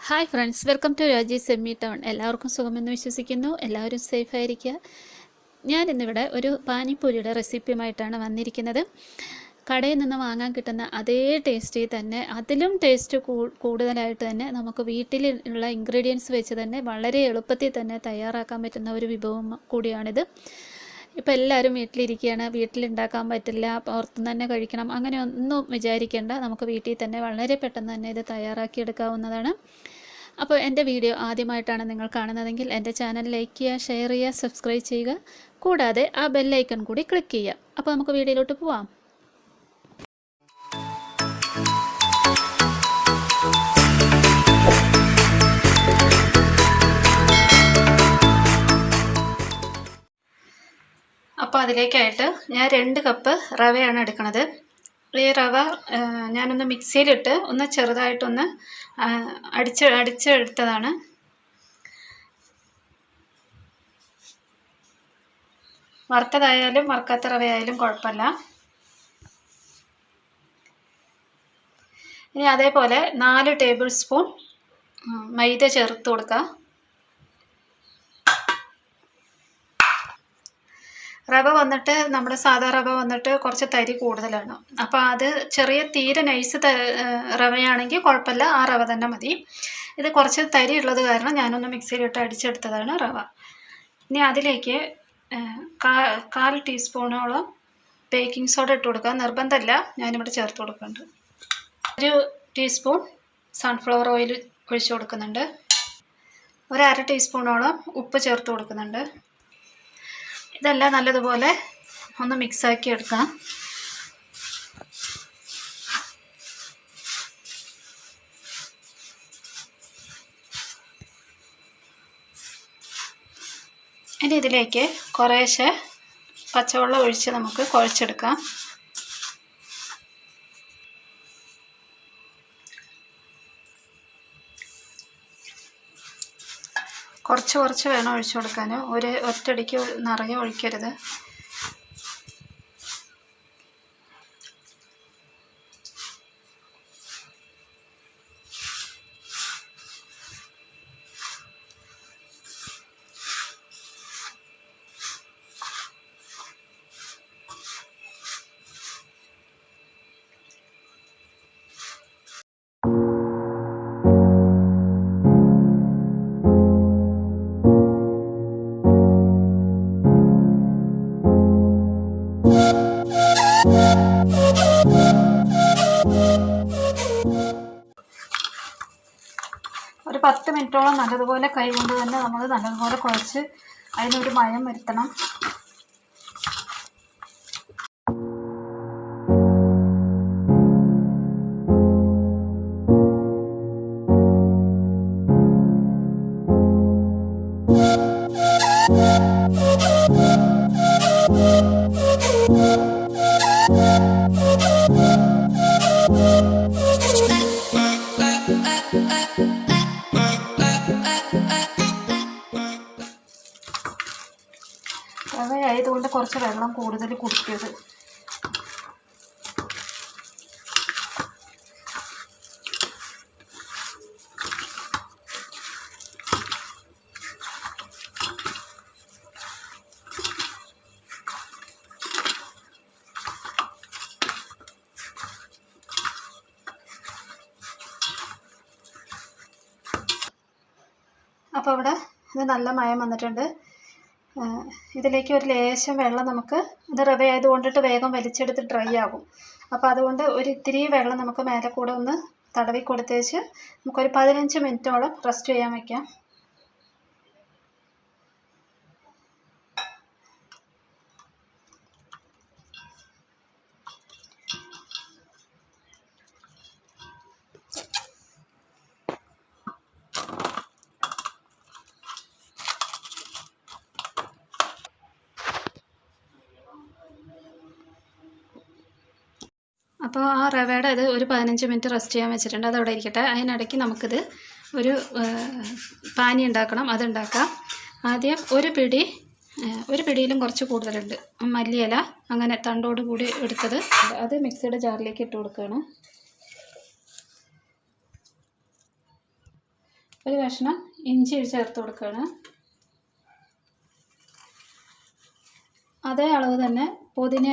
Hi friends, welcome to രാജി semi town. എല്ലാവർക്കും സുഖമെന്ന് വിശ്വസിക്കുന്നു. എല്ലാവരും സേഫ് ആയിരിക്കുക. ഞാൻ ഇന്നിവിടെ ഒരു പാനിപ്പൂരിയുടെ റെസിപ്പിയുമായിട്ടാണ് വന്നിരിക്കുന്നത്. കടയിൽ നിന്ന് വാങ്ങാൻ കിട്ടുന്ന അതേ ടേസ്റ്റിൽ തന്നെ, അതിലും ടേസ്റ്റ് കൂടുതലായിട്ട് തന്നെ നമുക്ക് വീട്ടിലുള്ള ഇൻഗ്രീഡിയൻസ് വെച്ച് തന്നെ വളരെ എളുപ്പത്തിൽ തന്നെ തയ്യാറാക്കാൻ പറ്റുന്ന ഒരു വിഭവം കൂടിയാണിത്. ഇപ്പോൾ എല്ലാവരും വീട്ടിലിരിക്കുകയാണ്, വീട്ടിലുണ്ടാക്കാൻ പറ്റില്ല, പുറത്തുനിന്ന് തന്നെ കഴിക്കണം, അങ്ങനെ ഒന്നും വിചാരിക്കേണ്ട. നമുക്ക് വീട്ടിൽ തന്നെ വളരെ പെട്ടെന്ന് തന്നെ ഇത് തയ്യാറാക്കിയെടുക്കാവുന്നതാണ്. അപ്പോൾ എൻ്റെ വീഡിയോ ആദ്യമായിട്ടാണ് നിങ്ങൾ കാണുന്നതെങ്കിൽ എൻ്റെ ചാനൽ ലൈക്ക് ചെയ്യുക, ഷെയർ ചെയ്യുക, സബ്സ്ക്രൈബ് ചെയ്യുക, കൂടാതെ ആ ബെല്ലൈക്കൺ കൂടി ക്ലിക്ക് ചെയ്യുക. അപ്പോൾ നമുക്ക് വീഡിയോയിലോട്ട് പോവാം. അപ്പോൾ അതിലേക്കായിട്ട് ഞാൻ 2 കപ്പ് റവയാണ് എടുക്കുന്നത്. ഈ റവ ഞാനൊന്ന് മിക്സിയിലിട്ട് ഒന്ന് ചെറുതായിട്ടൊന്ന് അടിച്ചെടുത്തതാണ്. വറുത്തതായാലും വറുക്കാത്ത റവയായാലും കുഴപ്പമില്ല. ഇനി അതേപോലെ 4 ടേബിൾ സ്പൂൺ മൈദ ചേർത്ത് കൊടുക്കുക. റവ വന്നിട്ട് നമ്മുടെ സാധാ റവ വന്നിട്ട് കുറച്ച് തരി കൂടുതലാണ്. അപ്പോൾ അത് തീരെ നൈസ് റവയാണെങ്കിൽ കുഴപ്പമില്ല, ആ റവ തന്നെ മതി. ഇത് കുറച്ച് തരി ഉള്ളത് കാരണം ഞാനൊന്ന് മിക്സിയിലിട്ട് അടിച്ചെടുത്തതാണ് റവ. ഇനി അതിലേക്ക് 1/4 ടീസ്പൂണോളം ബേക്കിംഗ് സോഡ ഇട്ട് കൊടുക്കുക. നിർബന്ധമല്ല, ഞാനിവിടെ ചേർത്ത് കൊടുക്കുന്നുണ്ട്. 1 ടീസ്പൂൺ സൺഫ്ലവർ ഓയിൽ ഒഴിച്ച് കൊടുക്കുന്നുണ്ട്. 1/2 ടീസ്പൂണോളം ഉപ്പ് ചേർത്ത് കൊടുക്കുന്നുണ്ട്. ഇതെല്ലാം നല്ലതുപോലെ ഒന്ന് മിക്സാക്കി എടുക്കാം. ഇനി ഇതിലേക്ക് കുറേശ്ശെ പച്ചവെള്ളം ഒഴിച്ച് നമുക്ക് കുഴച്ചെടുക്കാം. കുറച്ച് വേണം ഒഴിച്ചു കൊടുക്കാൻ. ഒറ്റയടിക്ക് നിറയെ ഒഴിക്കരുത്. ഒരു 10 മിനിറ്റോളം നല്ലതുപോലെ കൈകൊണ്ട് തന്നെ നമ്മൾ നല്ലതുപോലെ കുഴച്ച് അതിനൊരു മയം വരുത്തണം. റവയായതുകൊണ്ട് കുറച്ച് വെള്ളം കൂടുതൽ കുടിക്കരുത്. അപ്പോൾ ഇവിടെ ഇത് നല്ല മയം വന്നിട്ടുണ്ട്. ഇതിലേക്ക് ഒരു ലേശം വെള്ളം ഇത് റവ ആയതുകൊണ്ടിട്ട് വേഗം വലിച്ചെടുത്ത് ഡ്രൈ ആകും. അപ്പോൾ അതുകൊണ്ട് ഇത്തിരി വെള്ളം നമുക്ക് മേലെ കൂടെ ഒന്ന് തടവി കൊടുത്തേച്ച് നമുക്കൊരു 15 മിനിറ്റോളം റെസ്റ്റ് ചെയ്യാൻ വയ്ക്കാം. അപ്പോൾ ആ റവയുടെ ഒരു 15 മിനിറ്റ് റെസ്റ്റ് ചെയ്യാൻ വെച്ചിട്ടുണ്ട്. അതവിടെ ഇരിക്കട്ടെ. അതിനിടയ്ക്ക് നമുക്കിത് ഒരു പാനി ഉണ്ടാക്കണം. അതുണ്ടാക്കാം. ആദ്യം ഒരു പിടിയിലും കുറച്ച് കൂടുതലുണ്ട് മല്ലിയില, അങ്ങനെ തണ്ടോട് കൂടി എടുത്തത്, അത് മിക്സിയുടെ ജാറിലേക്ക് ഇട്ട് കൊടുക്കുകയാണ്. ഒരു കഷ്ണം ഇഞ്ചി ചേർത്ത് കൊടുക്കുകയാണ്. അതേ അളവ് തന്നെ പുതിന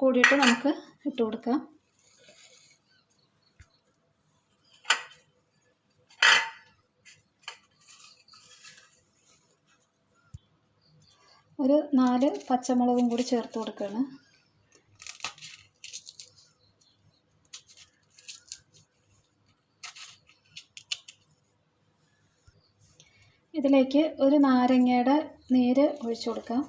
കൂടിയിട്ട് നമുക്ക് ഇട്ട് കൊടുക്കാം. ഒരു 4 പച്ചമുളകും കൂടി ചേർത്ത് കൊടുക്കുകയാണ്. ഇതിലേക്ക് ഒരു നാരങ്ങയുടെ നീര് ഒഴിച്ചു കൊടുക്കാം.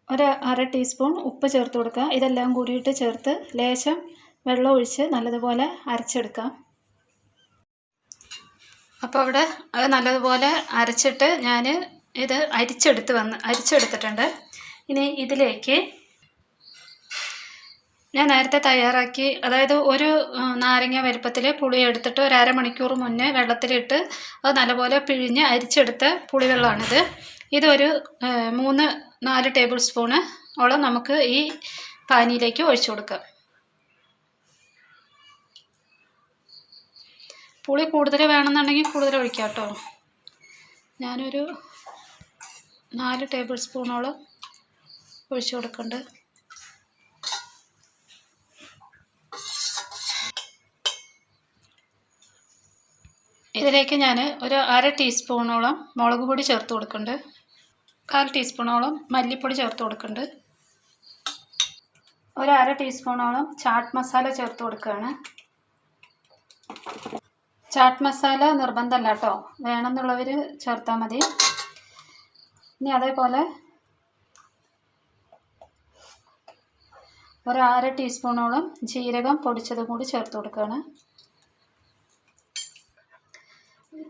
ഒരു 1/2 ടീസ്പൂൺ ഉപ്പ് ചേർത്ത് കൊടുക്കാം. ഇതെല്ലാം കൂടിയിട്ട് ചേർത്ത് ലേശം വെള്ളം ഒഴിച്ച് നല്ലതുപോലെ അരച്ചെടുക്കാം. അപ്പോൾ ഇവിടെ അത് നല്ലതുപോലെ അരച്ചിട്ട് ഞാൻ ഇത് അരിച്ചെടുത്തിട്ടുണ്ട്. ഇനി ഇതിലേക്ക് ഞാൻ നേരത്തെ തയ്യാറാക്കി, അതായത് ഒരു നാരങ്ങ വലുപ്പത്തിൽ പുളി എടുത്തിട്ട് ഒരു അരമണിക്കൂർ മുന്നേ വെള്ളത്തിലിട്ട് അത് നല്ലപോലെ പിഴിഞ്ഞ് അരിച്ചെടുത്ത പുളിവെള്ളമാണിത്. ഇതൊരു 3-4 ടേബിൾ സ്പൂണ് ഓളം നമുക്ക് ഈ പാനിയിലേക്ക് ഒഴിച്ചു കൊടുക്കാം. പുളി കൂടുതൽ വേണമെന്നുണ്ടെങ്കിൽ കൂടുതൽ ഒഴിക്കാം കേട്ടോ. ഞാനൊരു 4 ടേബിൾ സ്പൂണോളം ഒഴിച്ചു കൊടുക്കുന്നുണ്ട്. ഇതിലേക്ക് ഞാൻ ഒരു 1/2 ടീസ്പൂണോളം മുളക് പൊടി ചേർത്ത് കൊടുക്കുന്നുണ്ട്. 1/4 ടീസ്പൂണോളം മല്ലിപ്പൊടി ചേർത്ത് കൊടുക്കുന്നുണ്ട്. ഒരു 1/2 ടീസ്പൂണോളം ചാട്ട് മസാല ചേർത്ത് കൊടുക്കുകയാണ്. ചാട്ട് മസാല നിർബന്ധമല്ല കേട്ടോ, വേണമെന്നുള്ളവർ ചേർത്താൽ മതി. ഇനി അതേപോലെ ഒരു 1/2 ടീസ്പൂണോളം ജീരകം പൊടിച്ചതും കൂടി ചേർത്ത് കൊടുക്കുകയാണ്.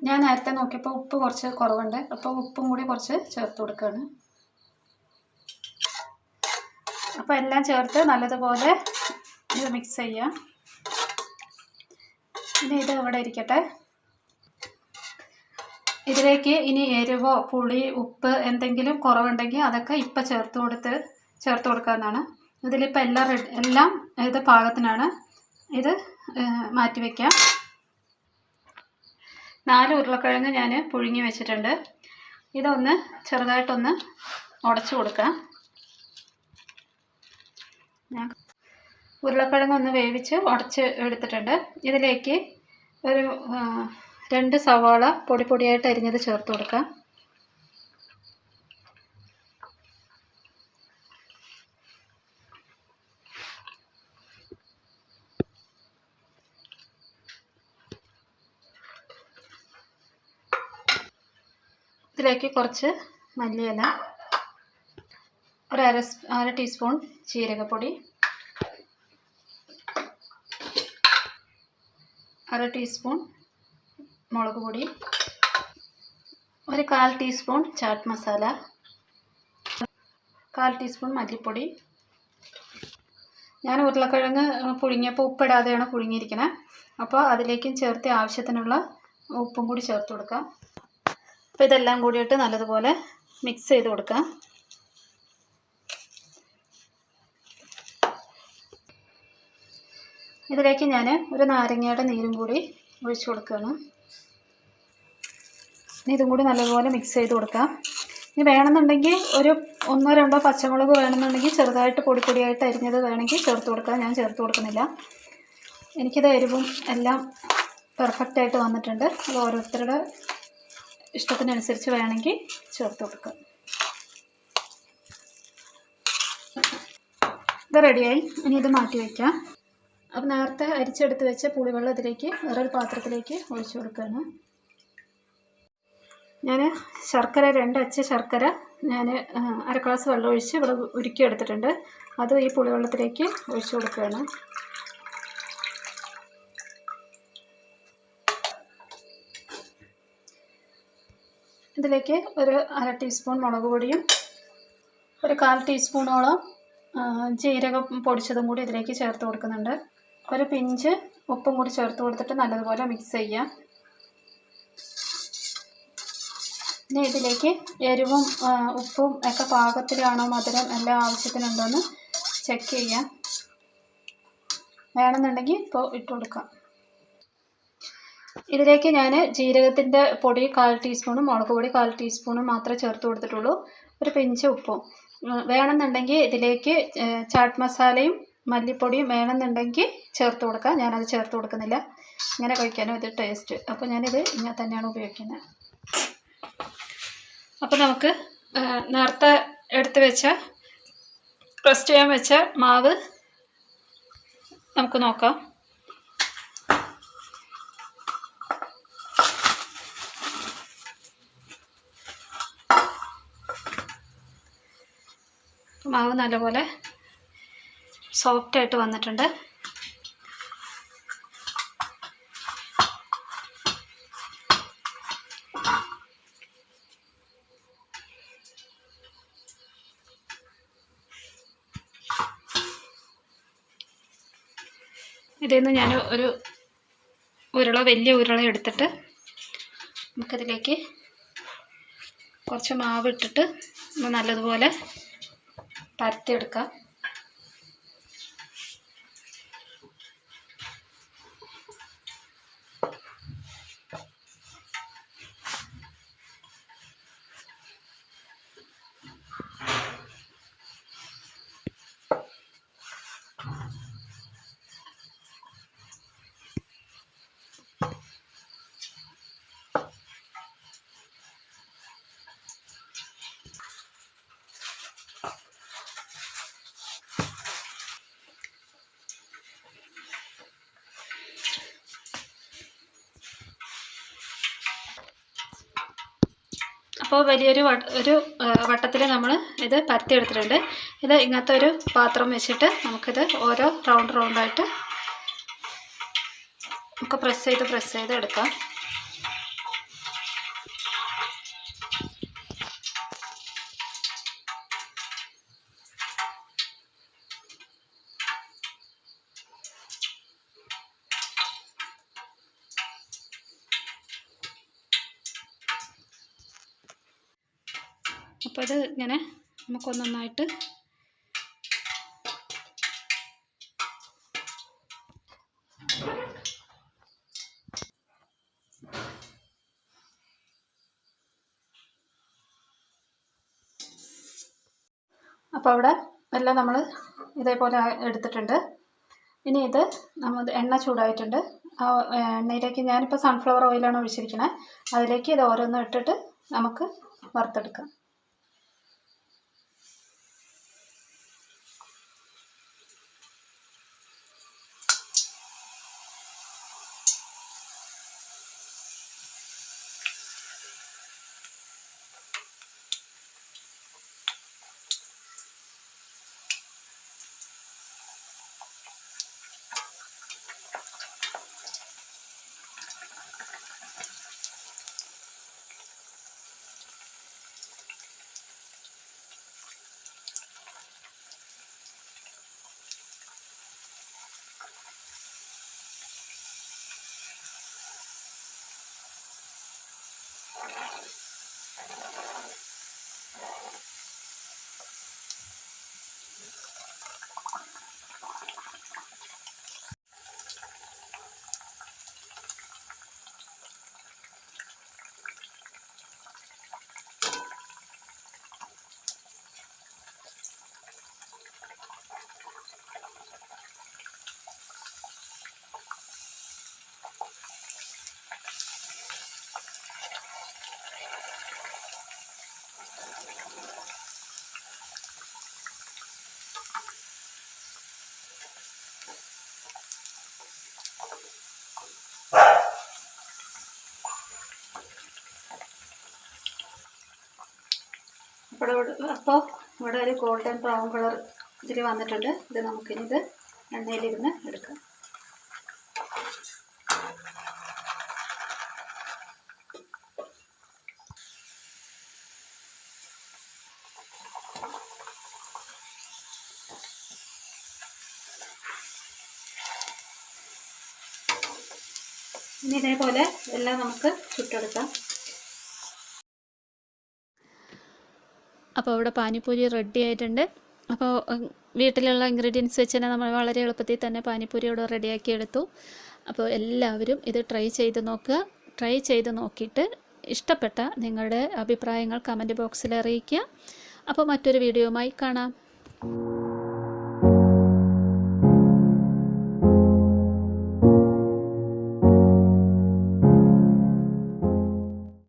ഞാൻ നേരത്തെ നോക്കിയപ്പോൾ ഉപ്പ് കുറച്ച് കുറവുണ്ട്, അപ്പോൾ ഉപ്പും കൂടി കുറച്ച് ചേർത്ത് കൊടുക്കുകയാണ്. അപ്പോൾ എല്ലാം ചേർത്ത് നല്ലതുപോലെ ഇത് മിക്സ് ചെയ്യാം. ഇനി ഇത് ഇവിടെ ഇരിക്കട്ടെ. ഇതിലേക്ക് ഇനി എരിവോ പുളി ഉപ്പ് എന്തെങ്കിലും കുറവുണ്ടെങ്കിൽ അതൊക്കെ ഇപ്പം ചേർത്ത് കൊടുക്കാവുന്നതാണ്. ഇതിലിപ്പോൾ എല്ലാം ഇത് പാകത്തിനാണ്. ഇത് മാറ്റി വയ്ക്കാം. 4 ഉരുളക്കിഴങ്ങ് ഞാൻ പുഴുങ്ങി വെച്ചിട്ടുണ്ട്. ഇതൊന്ന് ചെറുതായിട്ടൊന്ന് ഉടച്ചു കൊടുക്കാം. ഞാൻ ഉരുളക്കിഴങ്ങ് ഒന്ന് വേവിച്ച് ഉടച്ച് എടുത്തിട്ടുണ്ട്. ഇതിലേക്ക് ഒരു 2 സവാള പൊടിയായിട്ട് അരിഞ്ഞത് ചേർത്ത് കൊടുക്കാം. ഇതിലേക്ക് കുറച്ച് മല്ലിയില, ഒരു അര ടീസ്പൂൺ ജീരകപ്പൊടി, 1/2 ടീസ്പൂൺ മുളക് പൊടി, ഒരു 1/4 ടീസ്പൂൺ ചാട്ട് മസാല, 1/4 ടീസ്പൂൺ മല്ലിപ്പൊടി. ഞാൻ ഉരുളക്കിഴങ്ങ് പുഴുങ്ങിയപ്പോൾ ഉപ്പിടാതെയാണ് പുഴുങ്ങിയിരിക്കുന്നത്. അപ്പോൾ അതിലേക്കും ചേർത്ത് ആവശ്യത്തിനുള്ള ഉപ്പും കൂടി ചേർത്ത് കൊടുക്കാം. അപ്പോൾ ഇതെല്ലാം കൂടിയിട്ട് നല്ലതുപോലെ മിക്സ് ചെയ്ത് കൊടുക്കാം. ഇതിലേക്ക് ഞാൻ ഒരു നാരങ്ങയുടെ നീരും കൂടി ഒഴിച്ചു കൊടുക്കുകയാണ്. ഇതും കൂടി നല്ലതുപോലെ മിക്സ് ചെയ്ത് കൊടുക്കാം. ഇനി വേണമെന്നുണ്ടെങ്കിൽ ഒരു 1-2 പച്ചമുളക് വേണമെന്നുണ്ടെങ്കിൽ ചെറുതായിട്ട് പൊടിയായിട്ട് അരിഞ്ഞത് വേണമെങ്കിൽ ചേർത്ത് കൊടുക്കാം. ഞാൻ ചേർത്ത് കൊടുക്കുന്നില്ല. എനിക്കിത് എരിവും എല്ലാം പെർഫെക്റ്റായിട്ട് വന്നിട്ടുണ്ട്. അത് ഓരോരുത്തരുടെ ഇഷ്ടത്തിനനുസരിച്ച് വേണമെങ്കിൽ ചേർത്ത് കൊടുക്കാം. ഇത് റെഡിയായി. ഇനി ഇത് മാറ്റി വയ്ക്കാം. അപ്പോൾ നേരത്തെ അരിച്ചെടുത്ത് വെച്ച പുളിവെള്ളം ഇതിലേക്ക് വേറൊരു പാത്രത്തിലേക്ക് ഒഴിച്ചു കൊടുക്കുകയാണ്. ഞാൻ ശർക്കര 2 അച്ച് ശർക്കര ഞാൻ 1/2 ഗ്ലാസ് വെള്ളം ഒഴിച്ച് ഇവിടെ ഉരുക്കി എടുത്തിട്ടുണ്ട്. അത് ഈ പുളിവെള്ളത്തിലേക്ക് ഒഴിച്ചു കൊടുക്കുകയാണ്. ഇതിലേക്ക് ഒരു 1/2 ടീസ്പൂൺ മുളക് പൊടിയും ഒരു 1/4 ടീസ്പൂണോളം ജീരകം പൊടിച്ചതും കൂടി ഇതിലേക്ക് ചേർത്ത് കൊടുക്കുന്നുണ്ട്. ഒരു പിഞ്ച് ഉപ്പും കൂടി ചേർത്ത് കൊടുത്തിട്ട് നല്ലതുപോലെ മിക്സ് ചെയ്യാം. ഇനി ഇതിലേക്ക് എരിവും ഉപ്പും ഒക്കെ പാകത്തിലാണോ, മധുരം എല്ലാം ആവശ്യത്തിനുണ്ടോയെന്ന് ചെക്ക് ചെയ്യാം. വേണമെന്നുണ്ടെങ്കിൽ ഇപ്പോൾ ഇട്ട് കൊടുക്കാം. ഇതിലേക്ക് ഞാൻ ജീരകത്തിൻ്റെ പൊടി 1/4 ടീസ്പൂണും മുളക് പൊടി 1/4 ടീസ്പൂണും മാത്രമേ ചേർത്ത് കൊടുത്തിട്ടുള്ളൂ. ഒരു പിഞ്ച് ഉപ്പും. വേണമെന്നുണ്ടെങ്കിൽ ഇതിലേക്ക് ചാട്ട് മസാലയും മല്ലിപ്പൊടിയും വേണമെന്നുണ്ടെങ്കിൽ ചേർത്ത് കൊടുക്കാം. ഞാനത് ചേർത്ത് കൊടുക്കുന്നില്ല. ഇങ്ങനെ കഴിക്കാനും ഇത് ടേസ്റ്റ്. അപ്പോൾ ഞാനിത് ഇങ്ങനെ തന്നെയാണ് ഉപയോഗിക്കുന്നത്. അപ്പോൾ നമുക്ക് നേരത്തെ എടുത്ത് വെച്ച റെസ്റ്റ് ചെയ്യാൻ വെച്ച മാവ് നമുക്ക് നോക്കാം. മാവ് നല്ലപോലെ സോഫ്റ്റായിട്ട് വന്നിട്ടുണ്ട്. ഇതിൽ നിന്ന് ഞാൻ ഒരു വലിയ ഉരുള എടുത്തിട്ട് നമുക്കതിലേക്ക് കുറച്ച് മാവ് ഇട്ടിട്ട് നല്ലതുപോലെ പരത്തിയെടുക്കാം. അപ്പോൾ വലിയൊരു വട്ടത്തിൽ നമ്മൾ ഇത് പരത്തിയെടുത്തിട്ടുണ്ട്. ഇത് ഇങ്ങനത്തെ ഒരു പാത്രം വെച്ചിട്ട് നമുക്കിത് ഓരോ റൗണ്ടായിട്ട് നമുക്ക് പ്രസ് ചെയ്ത് എടുക്കാം. അപ്പോൾ ഇത് ഇങ്ങനെ നമുക്കൊന്നൊന്നായിട്ട് അപ്പോൾ അവിടെ എല്ലാം നമ്മൾ ഇതേപോലെ എടുത്തിട്ടുണ്ട്. ഇനി ഇത് എണ്ണ ചൂടായിട്ടുണ്ട്. ആ എണ്ണയിലേക്ക് ഞാനിപ്പോൾ സൺഫ്ലവർ ഓയിലാണ് ഒഴിച്ചിരിക്കുന്നത്. അതിലേക്ക് ഇത് ഓരോന്നും ഇട്ടിട്ട് നമുക്ക് വറുത്തെടുക്കാം. അപ്പോൾ ഇവിടെ ഒരു ഗോൾഡൻ ബ്രൗൺ കളർ ഇതിൽ വന്നിട്ടുണ്ട്. ഇത് നമുക്കിനി ഇത് എണ്ണയിലിരുന്ന് എടുക്കാം. ഇനി ഇതേപോലെ എല്ലാം നമുക്ക് ചുട്ടെടുക്കാം. അപ്പോൾ ഇവിടെ പാനിപ്പൂരി റെഡി ആയിട്ടുണ്ട്. അപ്പോൾ വീട്ടിലുള്ള ഇൻഗ്രീഡിയൻസ് വെച്ച് തന്നെ നമ്മൾ വളരെ എളുപ്പത്തിൽ തന്നെ പാനിപ്പൂരി ഇവിടെ റെഡിയാക്കി എടുത്തു. അപ്പോൾ എല്ലാവരും ഇത് ട്രൈ ചെയ്ത് നോക്കുക. ട്രൈ ചെയ്ത് നോക്കിയിട്ട് ഇഷ്ടപ്പെട്ട നിങ്ങളുടെ അഭിപ്രായങ്ങൾ കമൻറ്റ് ബോക്സിൽ അറിയിക്കുക. അപ്പോൾ മറ്റൊരു വീഡിയോയുമായി കാണാം.